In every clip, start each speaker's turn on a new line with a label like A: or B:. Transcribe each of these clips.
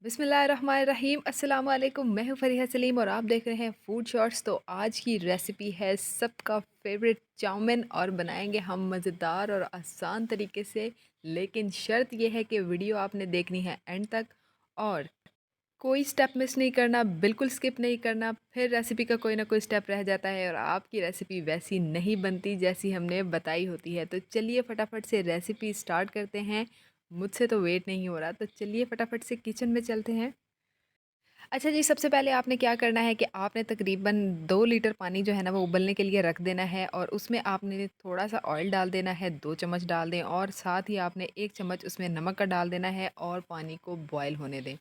A: बिस्मिल्लाहिर्रहमानिर्रहीम अस्सलाम वालेकुम। मैं हूँ फ़रीहा सलीम और आप देख रहे हैं फूड शॉर्ट्स। तो आज की रेसिपी है सबका फेवरेट चाउमीन और बनाएंगे हम मज़ेदार और आसान तरीके से। लेकिन शर्त यह है कि वीडियो आपने देखनी है एंड तक और कोई स्टेप मिस नहीं करना, बिल्कुल स्किप नहीं करना। फिर रेसिपी का कोई ना कोई स्टेप रह जाता है और आपकी रेसिपी वैसी नहीं बनती जैसी हमने बताई होती है। तो चलिए फटाफट से रेसिपी स्टार्ट करते हैं। मुझसे तो वेट नहीं हो रहा, तो चलिए फटाफट से किचन में चलते हैं। अच्छा जी, सबसे पहले आपने क्या करना है कि आपने तकरीबन 2 लीटर पानी जो है ना वो उबलने के लिए रख देना है और उसमें आपने थोड़ा-सा ऑयल डाल देना है, 2 चम्मच डाल दें और साथ ही आपने 1 चम्मच उसमें नमक का डाल देना है और पानी को बॉयल होने दें।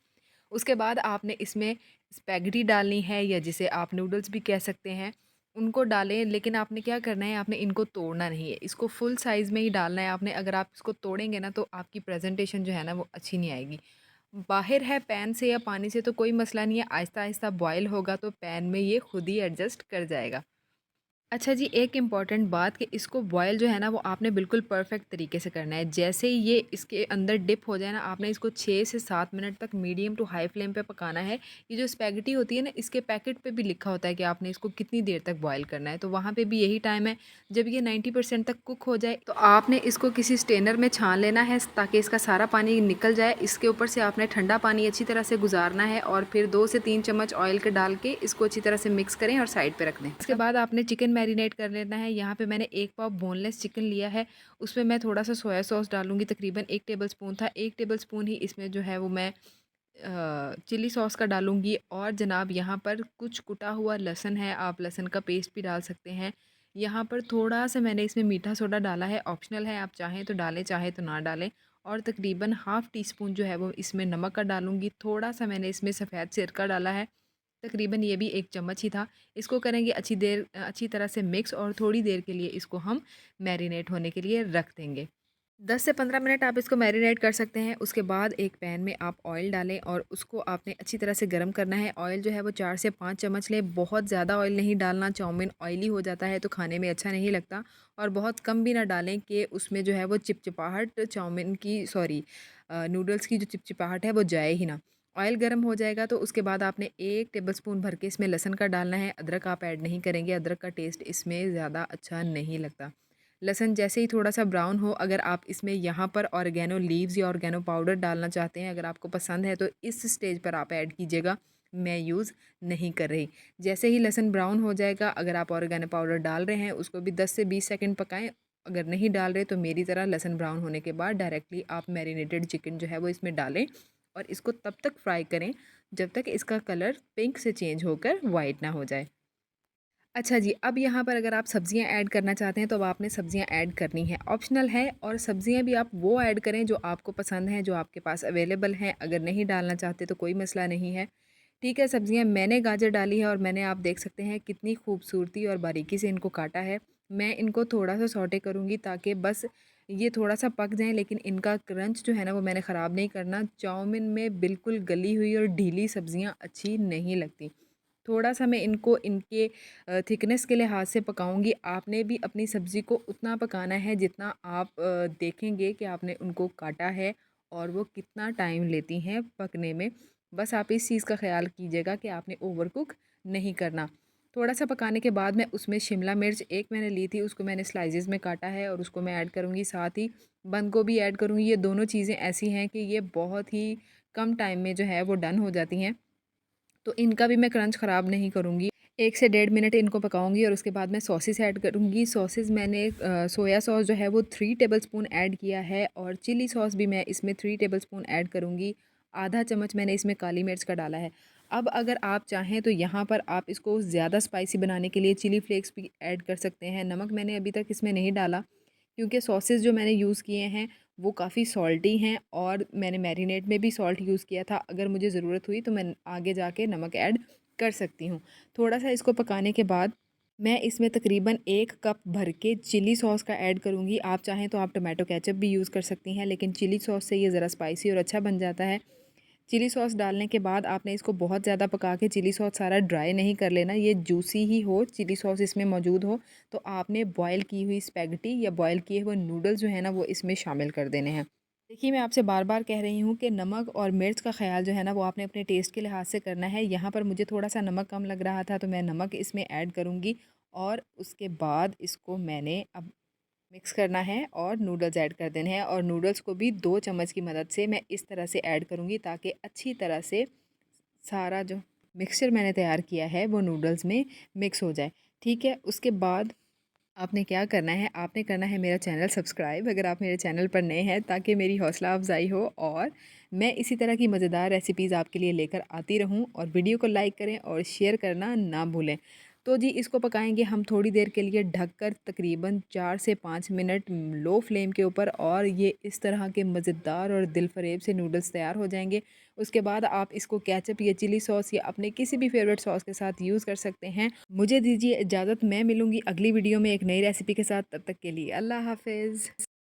A: उसके बाद आपने इसमें स्पैगेटी डालनी है या जिसे आप नूडल्स भी कह सकते हैं, उनको डालें। लेकिन आपने क्या करना है, आपने इनको तोड़ना नहीं है, इसको फुल साइज़ में ही डालना है आपने। अगर आप इसको तोड़ेंगे ना तो आपकी प्रेज़ेंटेशन जो है ना वो अच्छी नहीं आएगी। बाहर है पैन से या पानी से तो कोई मसला नहीं है, आहिस्ता-आहिस्ता बॉयल होगा तो पैन में ये खुद ही एडजस्ट कर जाएगा। अच्छा जी, एक इम्पॉर्टेंट बात कि इसको बॉयल जो है ना वो आपने बिल्कुल परफेक्ट तरीके से करना है। जैसे ही ये इसके अंदर डिप हो जाए ना, आपने इसको 6 से 7 मिनट तक मीडियम टू हाई फ्लेम पे पकाना है। ये जो स्पैगेटी होती है ना, इसके पैकेट पे भी लिखा होता है कि आपने इसको कितनी देर तक बॉयल करना है, तो वहाँ पे भी यही टाइम है। जब ये 90% तक कुक हो जाए तो आपने इसको किसी स्टेनर में छान लेना है ताकि इसका सारा पानी निकल जाए। इसके ऊपर से आपने ठंडा पानी अच्छी तरह से गुजारना है और फिर 2 से 3 चम्मच ऑयल के डाल के इसको अच्छी तरह से मिक्स करें और साइड पे रख दें। इसके बाद आपने चिकन मैरिनेट कर लेना है। यहाँ पे मैंने 1 पाव बोनलेस चिकन लिया है, उसमें मैं थोड़ा-सा सोया सॉस डालूँगी, तकरीबन 1 टेबलस्पून था। 1 टेबलस्पून ही इसमें जो है वो मैं चिली सॉस का डालूँगी और जनाब यहाँ पर कुछ कुटा हुआ लहसुन है, आप लहसुन का पेस्ट भी डाल सकते हैं। यहाँ पर थोड़ा-सा मैंने इसमें मीठा सोडा डाला है, ऑप्शनल है, आप चाहें तो डालें, चाहें तो ना डालें। और तकरीबन हाफ़ टी स्पून जो है वो इसमें नमक का डालूँगी। थोड़ा-सा मैंने इसमें सफ़ेद सिरका डाला है, तकरीबन ये भी 1 चम्मच ही था। इसको करेंगे अच्छी तरह से मिक्स और थोड़ी देर के लिए इसको हम मैरिनेट होने के लिए रख देंगे। 10 से 15 मिनट आप इसको मैरिनेट कर सकते हैं। उसके बाद एक पैन में आप ऑयल डालें और उसको आपने अच्छी तरह से गर्म करना है। ऑयल जो है वो 4 से 5 चम्मच लें, बहुत ज़्यादा ऑयल नहीं डालना, चाउमीन ऑयली हो जाता है तो खाने में अच्छा नहीं लगता। और बहुत कम भी ना डालें कि उसमें जो है वो चिपचिपाहट चाउमीन की सॉरी नूडल्स की जो चिपचिपाहट है वो जाए ही ना। ऑयल गर्म हो जाएगा तो उसके बाद आपने 1 टेबलस्पून भर के इसमें लहसुन का डालना है। अदरक आप ऐड नहीं करेंगे, अदरक का टेस्ट इसमें ज़्यादा अच्छा नहीं लगता। लहसुन जैसे ही थोड़ा-सा ब्राउन हो, अगर आप इसमें यहाँ पर ऑरिगेनो लीव्स या ऑरिगेनो पाउडर डालना चाहते हैं, अगर आपको पसंद है तो इस स्टेज पर आप ऐड कीजिएगा, मैं यूज़ नहीं कर रही। जैसे ही लहसुन ब्राउन हो जाएगा, अगर आप ऑरिगेनो पाउडर डाल रहे हैं, उसको भी 10 से 20 सेकंड पकाएँ। अगर नहीं डाल रहे तो मेरी तरह लहसुन ब्राउन होने के बाद डायरेक्टली आप मैरिनेटेड चिकन जो है वो इसमें डालें और इसको तब तक फ्राई करें जब तक इसका कलर पिंक से चेंज होकर वाइट ना हो जाए। अच्छा जी, अब यहाँ पर अगर आप सब्ज़ियाँ ऐड करना चाहते हैं तो अब आपने सब्ज़ियाँ ऐड करनी है, ऑप्शनल है। और सब्ज़ियाँ भी आप वो ऐड करें जो आपको पसंद हैं, जो आपके पास अवेलेबल हैं। अगर नहीं डालना चाहते तो कोई मसला नहीं है। ठीक है, सब्ज़ियाँ मैंने गाजर डाली है और मैंने आप देख सकते हैं कितनी खूबसूरती और बारीकी से इनको काटा है। मैं इनको थोड़ा-सा सौटे करूँगी ताकि बस ये थोड़ा-सा पक जाएँ, लेकिन इनका क्रंच जो है ना वो मैंने ख़राब नहीं करना। चाउमीन में बिल्कुल गली हुई और ढीली सब्ज़ियाँ अच्छी नहीं लगती। थोड़ा-सा मैं इनको इनके थिकनेस के लिहाज से पकाऊँगी। आपने भी अपनी सब्ज़ी को उतना पकाना है जितना आप देखेंगे कि आपने उनको काटा है और वो कितना टाइम लेती हैं पकने में। बस आप इस चीज़ का ख़्याल कीजिएगा कि आपने ओवर कुक नहीं करना। थोड़ा-सा पकाने के बाद मैं उसमें शिमला मिर्च एक मैंने ली थी, उसको मैंने स्लाइसेस में काटा है और उसको मैं ऐड करूँगी। साथ ही बंद गोभी ऐड करूँगी। ये दोनों चीज़ें ऐसी हैं कि ये बहुत ही कम टाइम में जो है वो डन हो जाती हैं। तो इनका भी मैं क्रंच ख़राब नहीं करूँगी। 1 से डेढ़ मिनट इनको पकाऊँगी और उसके बाद मैं सॉसेस ऐड करूँगी। सॉसेस मैंने सोया सॉस जो है वो 3 टेबलस्पून ऐड किया है और चिली सॉस भी मैं इसमें 3 टेबलस्पून ऐड करूँगी। आधा चम्मच मैंने इसमें काली मिर्च का डाला है। अब अगर आप चाहें तो यहाँ पर आप इसको ज़्यादा स्पाइसी बनाने के लिए चिली फ्लेक्स भी ऐड कर सकते हैं। नमक मैंने अभी तक इसमें नहीं डाला क्योंकि सॉसेस जो मैंने यूज़ किए हैं वो काफ़ी सॉल्टी हैं और मैंने मैरिनेट में भी सॉल्ट यूज़ किया था। अगर मुझे ज़रूरत हुई तो मैं आगे जाके नमक ऐड कर सकती हूँ। थोड़ा-सा इसको पकाने के बाद मैं इसमें तकरीबन 1 कप भर के चिली सॉस का ऐड करूँगी। आप चाहें तो आप टोमेटो केचअप भी यूज़ कर सकती हैं, लेकिन चिली सॉस से ये ज़रा स्पाइसी और अच्छा बन जाता है। चिली सॉस डालने के बाद आपने इसको बहुत ज़्यादा पका के चिली सॉस सारा ड्राई नहीं कर लेना, ये जूसी ही हो, चिली सॉस इसमें मौजूद हो। तो आपने बॉयल की हुई स्पैगेटी या बॉयल किए हुए नूडल्स जो है ना वो इसमें शामिल कर देने हैं। देखिए, मैं आपसे बार-बार कह रही हूँ कि नमक और मिर्च का ख़्याल जो है ना, वो आपने अपने टेस्ट के लिहाज़ से करना है। यहाँ पर मुझे थोड़ा-सा नमक कम लग रहा था, तो मैं नमक इसमें ऐड करूँगी और उसके बाद इसको मैंने अब मिक्स करना है और नूडल्स ऐड कर देने हैं और नूडल्स को भी 2 चम्मच की मदद से मैं इस तरह से ऐड करूँगी ताकि अच्छी तरह से सारा जो मिक्सचर मैंने तैयार किया है, वो नूडल्स में मिक्स हो जाए। ठीक है? उसके बाद आपने क्या करना है, आपने करना है मेरा चैनल सब्सक्राइब अगर आप मेरे चैनल पर नए हैं, ताकि मेरी हौसला अफ़ज़ाई हो और मैं इसी तरह की मज़ेदार रेसिपीज़ आपके लिए लेकर आती रहूं। और वीडियो को लाइक करें और शेयर करना ना भूलें। तो जी इसको पकाएंगे हम थोड़ी देर के लिए ढककर, तकरीबन 4 से 5 मिनट लो फ्लेम के ऊपर, और ये इस तरह के मज़ेदार और दिल फरेब से नूडल्स तैयार हो जाएंगे। उसके बाद आप इसको केचप या चिली सॉस या अपने किसी भी फेवरेट सॉस के साथ यूज़ कर सकते हैं। मुझे दीजिए इजाज़त, मैं मिलूँगी अगली वीडियो में एक नई रेसिपी के साथ। तब तक के लिए अल्लाह हाफ़िज़।